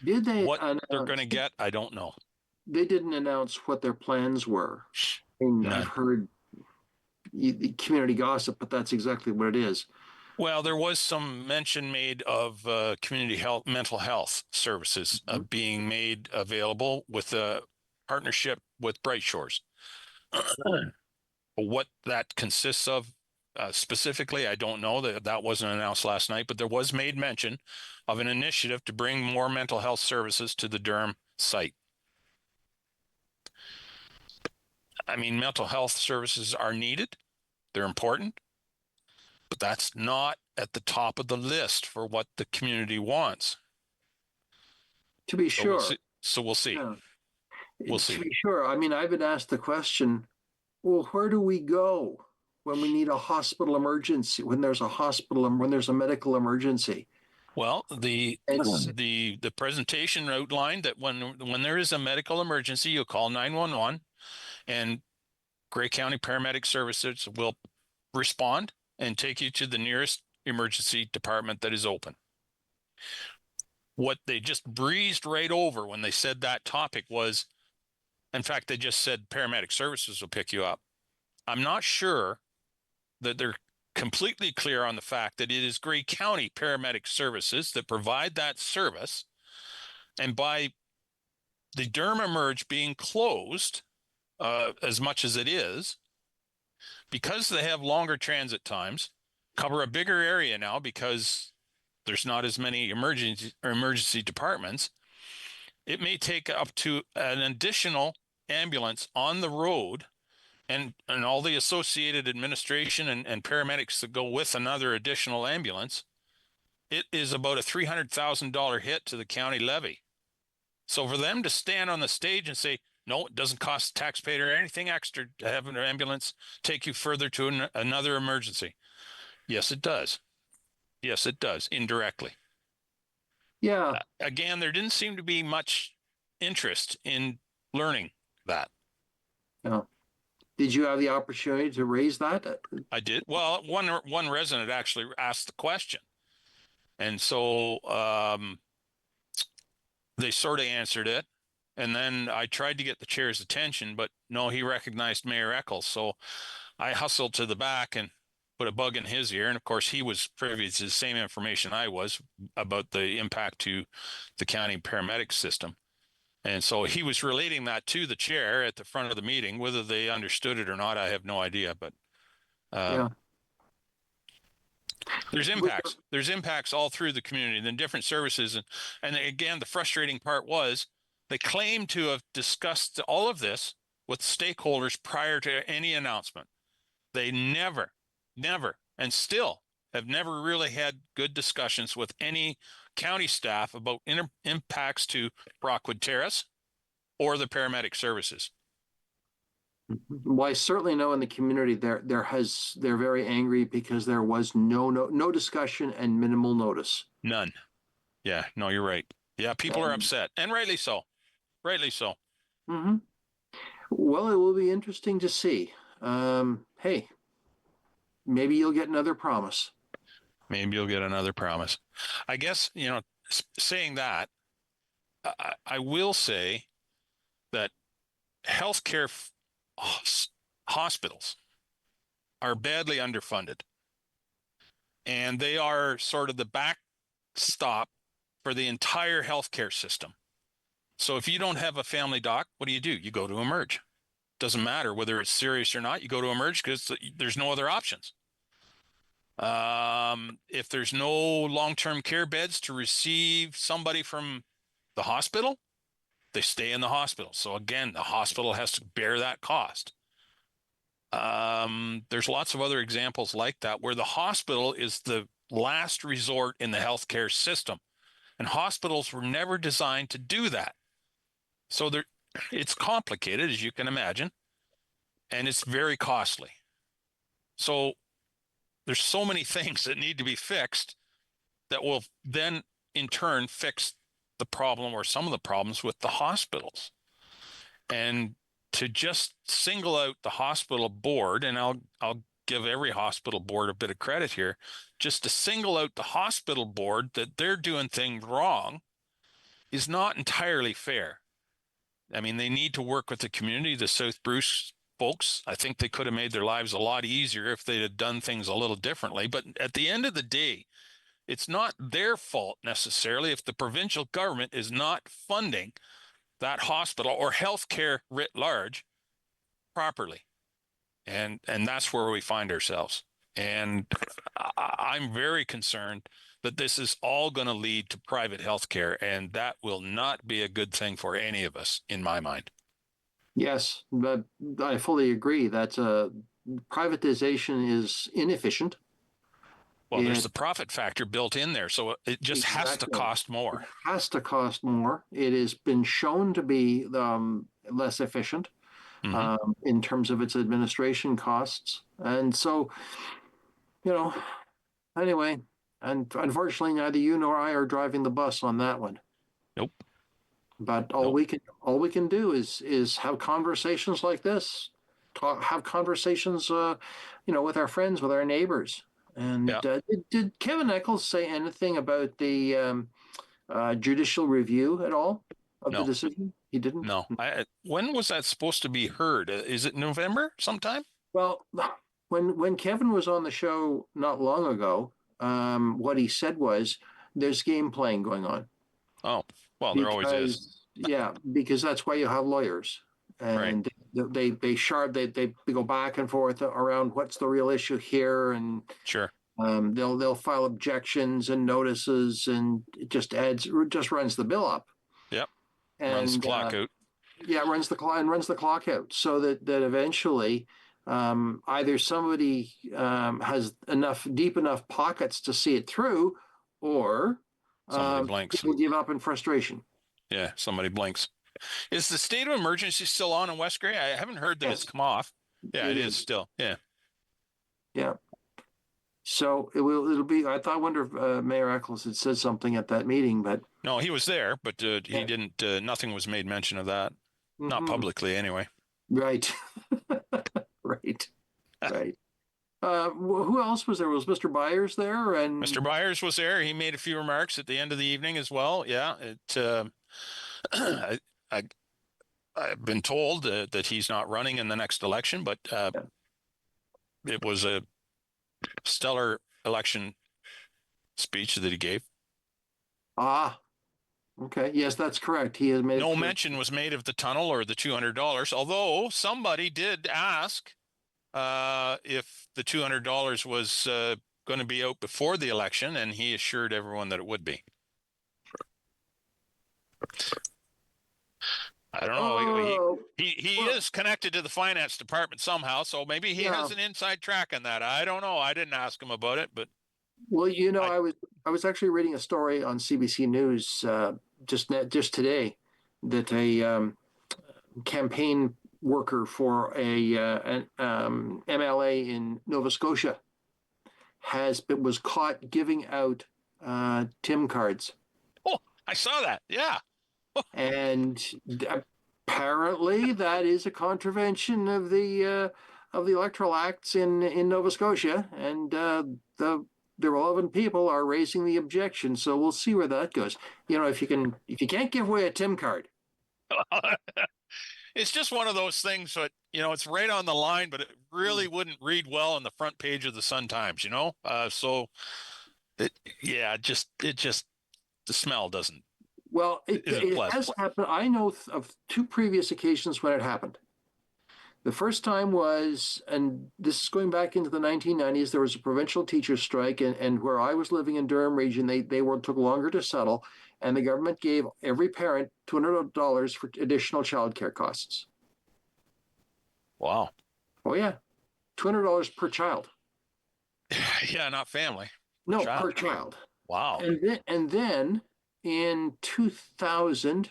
Did they?
What they're going to get, I don't know.
They didn't announce what their plans were. I've heard the community gossip, but that's exactly what it is.
Well, there was some mention made of community health, mental health services being made available with a partnership with Bright Shores. What that consists of specifically, I don't know. That wasn't announced last night, but there was made mention of an initiative to bring more mental health services to the Durham site. I mean, mental health services are needed. They're important. But that's not at the top of the list for what the community wants.
To be sure.
We'll see.
Yeah.
We'll see.
To be sure. I mean, I've been asked the question, well, where do we go when we need a hospital emergency, when there's a medical emergency?
Well, the presentation outlined that when there is a medical emergency, you call 911 and Gray County Paramedic Services will respond and take you to the nearest emergency department that is open. What they just breezed right over when they said that topic was, in fact, they just said paramedic services will pick you up. I'm not sure that they're completely clear on the fact that it is Gray County Paramedic Services that provide that service. And by the Durham Emerge being closed, as much as it is, because they have longer transit times, cover a bigger area now because there's not as many emergency departments, it may take up to an additional ambulance on the road and all the associated administration and paramedics that go with another additional ambulance. It is about a $300,000 hit to the county levy. So for them to stand on the stage and say, no, it doesn't cost the taxpayer anything extra to have an ambulance take you further to another emergency. Yes, it does. Yes, it does, indirectly.
Yeah.
Again, there didn't seem to be much interest in learning that.
No. Did you have the opportunity to raise that?
I did. Well, one resident actually asked the question. And so they sort of answered it. And then I tried to get the chair's attention, but no, he recognized Mayor Eccles. So I hustled to the back and put a bug in his ear. And of course, he was privy to the same information I was about the impact to the county paramedic system. And so he was relating that to the chair at the front of the meeting. Whether they understood it or not, I have no idea. But
Yeah.
there's impacts. There's impacts all through the community, the different services. And again, the frustrating part was they claimed to have discussed all of this with stakeholders prior to any announcement. They never, and still have never really had good discussions with any county staff about impacts to Rockwood Terrace or the paramedic services.
Well, I certainly know in the community they're very angry because there was no discussion and minimal notice.
None. Yeah, no, you're right. Yeah, people are upset, and rightly so. Rightly so.
Mm-hmm. Well, it will be interesting to see. Hey, maybe you'll get another promise.
Maybe you'll get another promise. I guess, saying that, I will say that healthcare hospitals are badly underfunded, and they are sort of the backstop for the entire healthcare system. So if you don't have a family doc, what do? You go to Emerge. Doesn't matter whether it's serious or not. You go to Emerge because there's no other options. If there's no long-term care beds to receive somebody from the hospital, they stay in the hospital. So again, the hospital has to bear that cost. There's lots of other examples like that where the hospital is the last resort in the healthcare system, and hospitals were never designed to do that. So it's complicated, as you can imagine, and it's very costly. So there's so many things that need to be fixed that will then in turn fix the problem or some of the problems with the hospitals. And to just single out the hospital board, and I'll give every hospital board a bit of credit here, just to single out the hospital board that they're doing things wrong is not entirely fair. I mean, they need to work with the community, the South Bruce folks. I think they could have made their lives a lot easier if they had done things a little differently. But at the end of the day, it's not their fault necessarily if the provincial government is not funding that hospital or healthcare writ large properly. And that's where we find ourselves. And I'm very concerned that this is all going to lead to private healthcare, and that will not be a good thing for any of us, in my mind.
Yes, but I fully agree that privatization is inefficient.
Well, there's the profit factor built in there, so it just has to cost more.
It has to cost more. It has been shown to be less efficient in terms of its administration costs. And so, anyway, and unfortunately, neither you nor I are driving the bus on that one.
Nope.
But all we can do is have conversations like this, have conversations, with our friends, with our neighbors. And did Kevin Eccles say anything about the judicial review at all of the decision? He didn't.
No. When was that supposed to be heard? Is it November sometime?
Well, when Kevin was on the show not long ago, what he said was there's game playing going on.
Oh, well, there always is.
Yeah, because that's why you have lawyers, and they go back and forth around what's the real issue here, and
sure,
they'll file objections and notices, and it just runs the bill up.
Yep,
and
runs the clock out.
Yeah, runs the clock out, so that eventually either somebody has deep enough pockets to see it through, or
somebody blinks.
People give up in frustration.
Yeah, somebody blinks. Is the state of emergency still on in West Grey? I haven't heard that it's come off. Yeah, it is still. Yeah.
Yeah. So it'll be. I wonder if Mayor Eccles had said something at that meeting, but
no, he was there, but he didn't. Nothing was made mention of that, not publicly anyway.
Right. Right. Who else was there? Was Mr. Byers there? And
Mr. Byers was there. He made a few remarks at the end of the evening as well. Yeah, I've been told that he's not running in the next election, but it was a stellar election speech that he gave.
Ah, okay. Yes, that's correct. He has made
No mention was made of the tunnel or the $200, although somebody did ask if the $200 was going to be out before the election, and he assured everyone that it would be. I don't know. He is connected to the finance department somehow, so maybe he has an inside track on that. I don't know. I didn't ask him about it, but
well, I was actually reading a story on CBC News just today that a campaign worker for an MLA in Nova Scotia was caught giving out TIM cards.
Oh, I saw that. Yeah.
And apparently that is a contravention of the electoral acts in Nova Scotia, and the relevant people are raising the objection. So we'll see where that goes. If you can't give away a TIM card.
It's just one of those things that, it's right on the line, but it really wouldn't read well on the front page of the Sun-Times, so the smell doesn't.
Well, it has happened. I know of two previous occasions when it happened. The first time was, and this is going back into the 1990s, there was a provincial teachers strike, and where I was living in Durham region, they took longer to settle, and the government gave every parent $200 for additional childcare costs.
Wow.
Oh, yeah. $200 per child.
Yeah, not family.
No, per child.
Wow.
And then in 2000,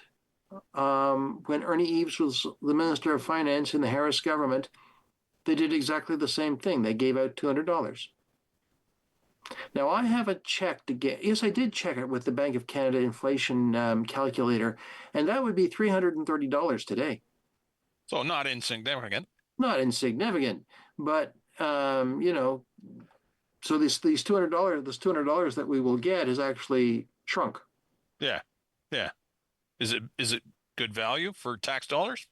when Ernie Eves was the Minister of Finance in the Harris government, they did exactly the same thing. They gave out $200. Now, I haven't checked again. Yes, I did check it with the Bank of Canada inflation calculator, and that would be $330 today.
So not insignificant.
Not insignificant, but so these $200 that we will get is actually shrunk.
Yeah. Is it good value for tax dollars?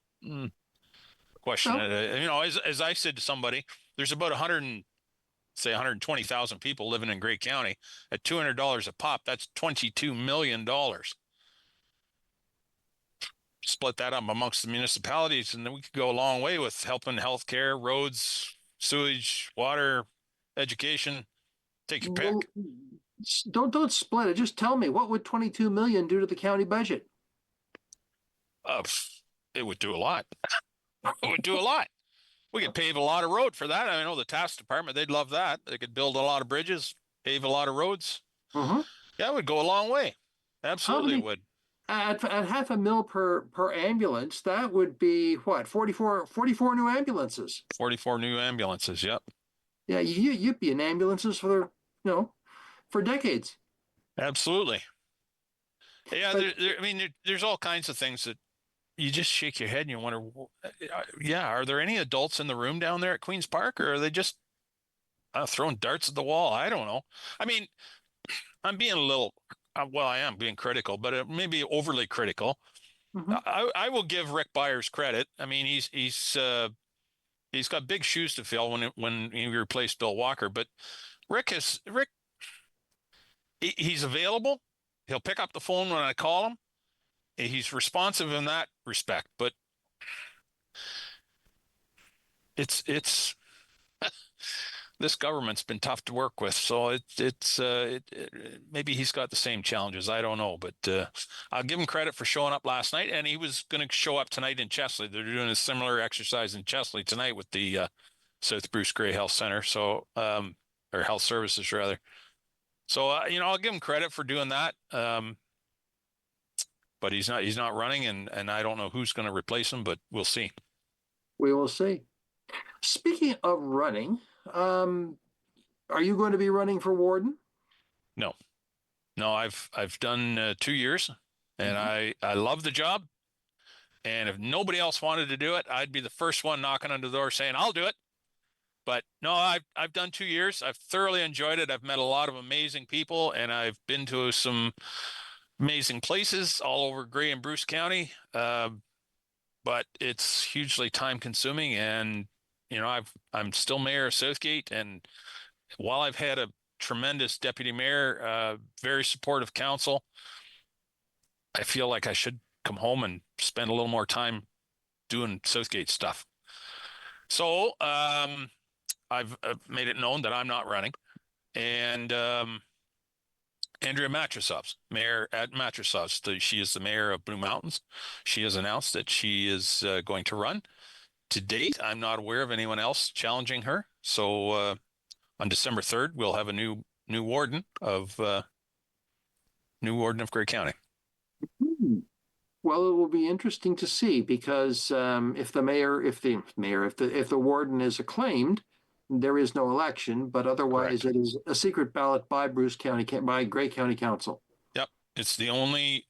Question. No. As I said to somebody, there's about 120,000 people living in Grey County. At $200 a pop, that's $22 million. Split that up amongst the municipalities, and then we could go a long way with helping healthcare, roads, sewage, water, education. Take your pick.
Well, don't split it. Just tell me, what would $22 million do to the county budget?
It would do a lot. It would do a lot. We could pave a lot of road for that. I know the tax department, they'd love that. They could build a lot of bridges, pave a lot of roads.
Mm-hmm.
Yeah, it would go a long way. Absolutely would.
At $500,000 per ambulance, that would be what, 44 new ambulances.
44 new ambulances, yep.
Yeah, you'd be in ambulances for decades.
Absolutely. Yeah, there's all kinds of things that you just shake your head and you wonder, are there any adults in the room down there at Queen's Park, or are they just throwing darts at the wall? I don't know. I mean, I'm being a little, I am being critical, but maybe overly critical. Mm-hmm. I will give Rick Byers credit. I mean, he's got big shoes to fill when he replaced Bill Walker, but he's available. He'll pick up the phone when I call him. He's responsive in that respect, but it's this government's been tough to work with. So maybe he's got the same challenges. I don't know, but I'll give him credit for showing up last night, and he was going to show up tonight in Chesley. They're doing a similar exercise in Chesley tonight with the South Bruce Grey Health Center, or Health Services rather. So I'll give him credit for doing that. But he's not running, and I don't know who's going to replace him, but we'll see.
We will see. Speaking of running, are you going to be running for warden?
No, I've done 2 years, and I love the job. And if nobody else wanted to do it, I'd be the first one knocking on the door saying, I'll do it. But no, I've done 2 years. I've thoroughly enjoyed it. I've met a lot of amazing people, and I've been to some amazing places all over Grey and Bruce County. But it's hugely time consuming, and I'm still mayor of Southgate, and while I've had a tremendous deputy mayor, very supportive council, I feel like I should come home and spend a little more time doing Southgate stuff. So I've made it known that I'm not running. And Andrea Matrosov's mayor at Matrosov's. She is the mayor of Blue Mountains. She has announced that she is going to run. To date, I'm not aware of anyone else challenging her. So on December 3rd, we'll have a new warden of Grey County.
Well, it will be interesting to see, because if the warden is acclaimed, there is no election, but otherwise
Correct.
It is a secret ballot by Grey County Council.
Yep. It's the only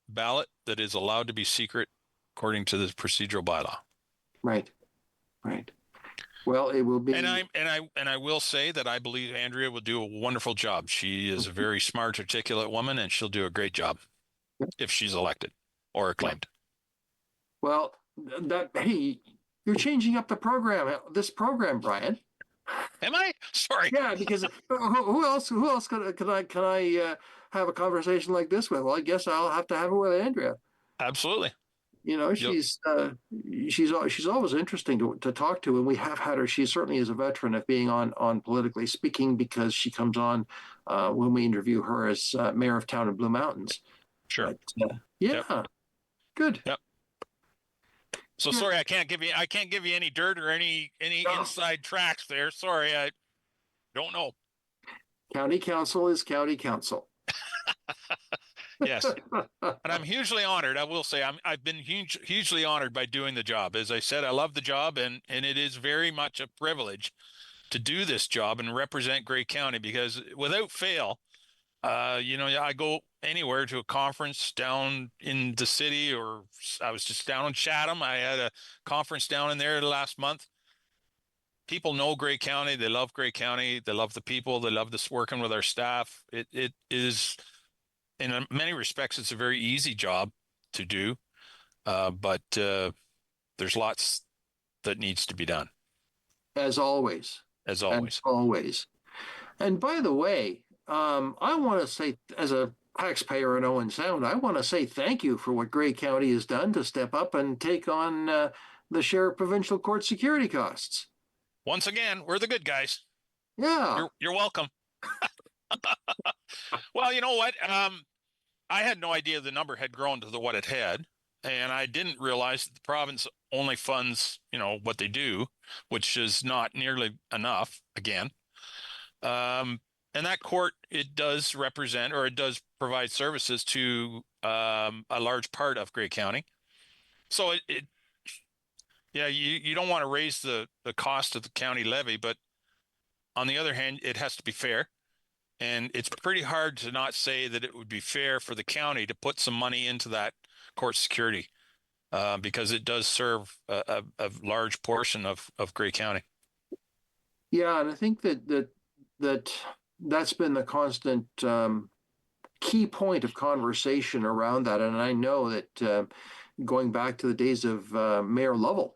ballot that is allowed to be secret according to the procedural bylaw.
Right. Well, it will be.
And I will say that I believe Andrea will do a wonderful job. She is a very smart, articulate woman, and she'll do a great job if she's elected or acclaimed.
Well, hey, you're changing up this program, Brian.
Am I? Sorry.
Yeah, because who else can I have a conversation like this with? Well, I guess I'll have to have it with Andrea.
Absolutely.
You know, she's always interesting to talk to, and we have had her. She certainly is a veteran of being on Politically Speaking, because she comes on when we interview her as mayor of town of Blue Mountains.
Sure.
But, yeah. Yep. Good.
Yep. So sorry, I can't give you any dirt or any inside tracks there. Sorry, I don't know.
County council is county council.
Yes, and I'm hugely honored. I will say I've been hugely honored by doing the job. As I said, I love the job, and it is very much a privilege to do this job and represent Grey County, because without fail, I go anywhere to a conference down in the city, or I was just down in Chatham. I had a conference down in there last month. People know Grey County. They love Grey County. They love the people. They love this working with our staff. It is, in many respects, it's a very easy job to do, but there's lots that needs to be done.
As always.
As always.
As always. And by the way, I want to say, as a taxpayer in Owen Sound, I want to say thank you for what Grey County has done to step up and take on the share of provincial court security costs.
Once again, we're the good guys.
Yeah.
You're welcome. Well, you know what? I had no idea the number had grown to what it had, and I didn't realize that the province only funds, what they do, which is not nearly enough, again. And that court, it does represent, or it does provide services to a large part of Grey County. So you don't want to raise the cost of the county levy, but on the other hand, it has to be fair. And it's pretty hard to not say that it would be fair for the county to put some money into that court security, because it does serve a large portion of Grey County.
Yeah, and I think that's been the constant key point of conversation around that. And I know that going back to the days of Mayor Lovell,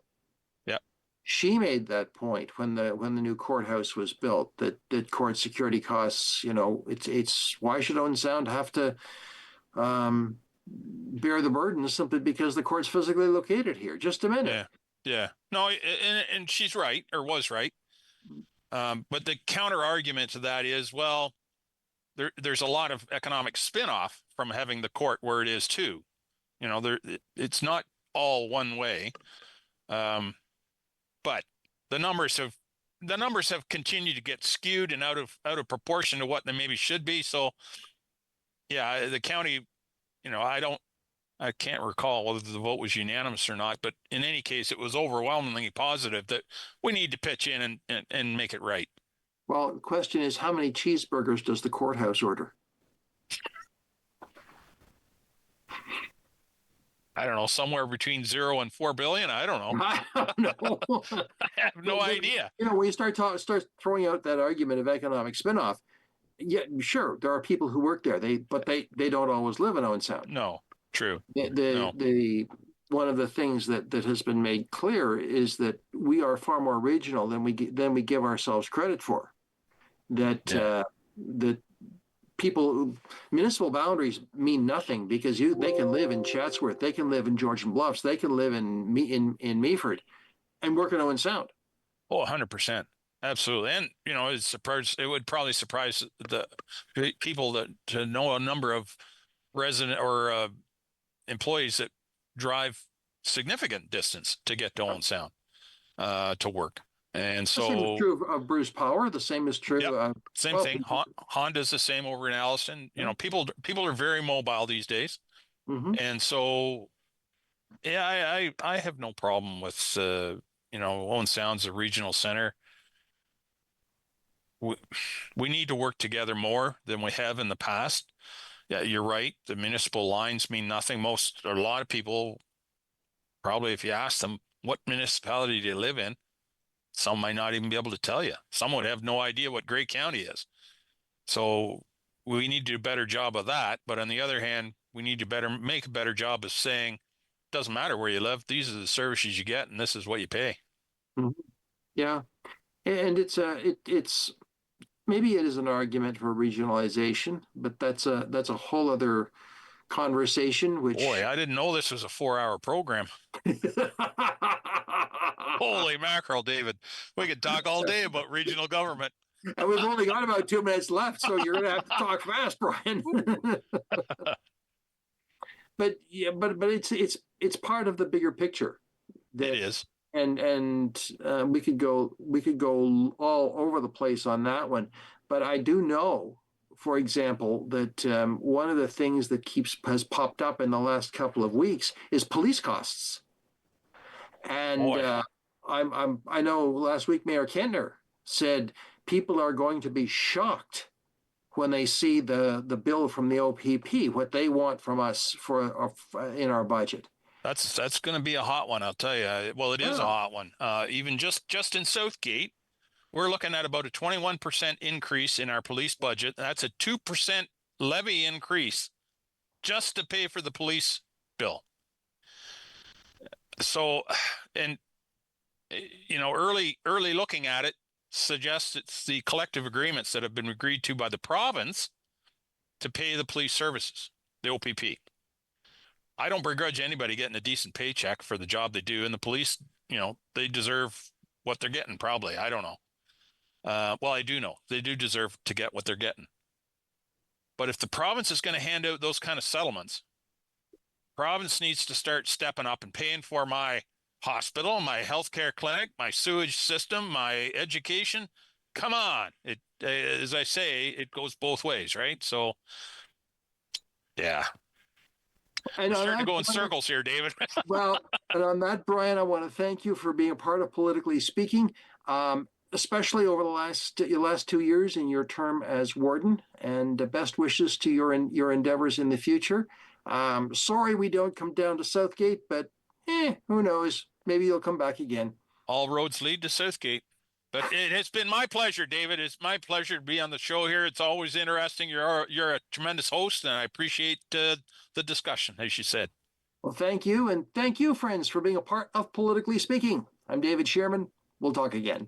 she made that point when the new courthouse was built, that court security costs, it's why should Owen Sound have to bear the burden simply because the court's physically located here? Just a minute.
Yeah. No, and she's right, or was right. But the counter argument to that is, well, there's a lot of economic spin-off from having the court where it is too. It's not all one way. But the numbers have continued to get skewed and out of proportion to what they maybe should be. So yeah, the county, I can't recall whether the vote was unanimous or not, but in any case, it was overwhelmingly positive that we need to pitch in and make it right.
Well, the question is, how many cheeseburgers does the courthouse order?
I don't know, somewhere between 0 and 4 billion. I don't know.
I don't know.
I have no idea.
When you start throwing out that argument of economic spinoff, yeah, sure, there are people who work there. But they don't always live in Owen Sound.
No, true.
One of the things that has been made clear is that we are far more regional than we give ourselves credit for. that municipal boundaries mean nothing because they can live in Chatsworth, they can live in Georgian Bluffs, they can live in Meaford and work in Owen Sound.
Oh, 100%. Absolutely. And, it would probably surprise the people to know a number of resident or employees that drive significant distance to get to Owen Sound to work. And so,
the same is true of Bruce Power. The same is true.
Yep, same thing. Honda's the same over in Alliston. People are very mobile these days, and so, yeah, I have no problem with Owen Sound's a regional center. We need to work together more than we have in the past. Yeah, you're right. The municipal lines mean nothing. A lot of people, probably if you ask them what municipality they live in, some might not even be able to tell you. Some would have no idea what Grey County is. So we need to do a better job of that. But on the other hand, we need to make a better job of saying, it doesn't matter where you live. These are the services you get, and this is what you pay.
Yeah, and it's maybe it is an argument for regionalization, but that's a whole other conversation. Which,
boy, I didn't know this was a 4-hour program. Holy mackerel, David. We could talk all day about regional government.
And we've only got about 2 minutes left, so you're going to have to talk fast, Brian. But it's part of the bigger picture.
It is.
And we could go all over the place on that one. But I do know, for example, that one of the things that has popped up in the last couple of weeks is police costs. And I know last week Mayor Kentner said people are going to be shocked when they see the bill from the OPP, what they want from us in our budget.
That's going to be a hot one, I'll tell you. Well, it is a hot one. Even just in Southgate, we're looking at about a 21% increase in our police budget. That's a 2% levy increase just to pay for the police bill. So, and early looking at it suggests it's the collective agreements that have been agreed to by the province to pay the police services, the OPP. I don't begrudge anybody getting a decent paycheck for the job they do, and the police, they deserve what they're getting. Probably, I don't know. Well, I do know they do deserve to get what they're getting. But if the province is going to hand out those kind of settlements, province needs to start stepping up and paying for my hospital, my healthcare clinic, my sewage system, my education. Come on. As I say, it goes both ways, right? So, yeah.
And
we're starting to go in circles here, David.
Well, and on that, Brian, I want to thank you for being a part of Politically Speaking, especially over the last 2 years in your term as warden, and best wishes to your endeavors in the future. Sorry we don't come down to Southgate, but who knows? Maybe you'll come back again.
All roads lead to Southgate. But it has been my pleasure, David. It's my pleasure to be on the show here. It's always interesting. You're a tremendous host, and I appreciate the discussion, as you said.
Well, thank you. And thank you, friends, for being a part of Politically Speaking. I'm David Shearman. We'll talk again.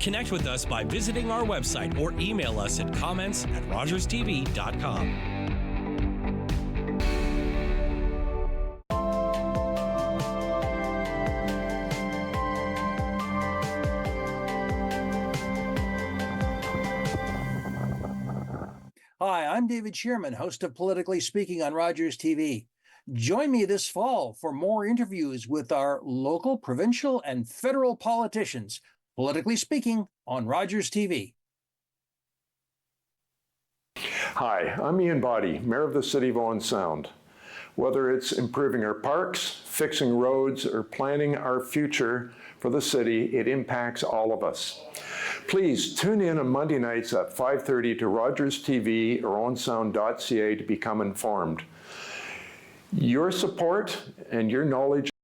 Connect with us by visiting our website or email us at comments@rogerstv.com.
Hi, I'm David Shearman, host of Politically Speaking on Rogers TV. Join me this fall for more interviews with our local, provincial, and federal politicians. Politically Speaking on Rogers TV.
Hi, I'm Ian Boddy, Mayor of the City of Owen Sound. Whether it's improving our parks, fixing roads, or planning our future for the city, it impacts all of us. Please tune in on Monday nights at 5:30 to Rogers TV or owensound.ca to become informed. Your support and your knowledge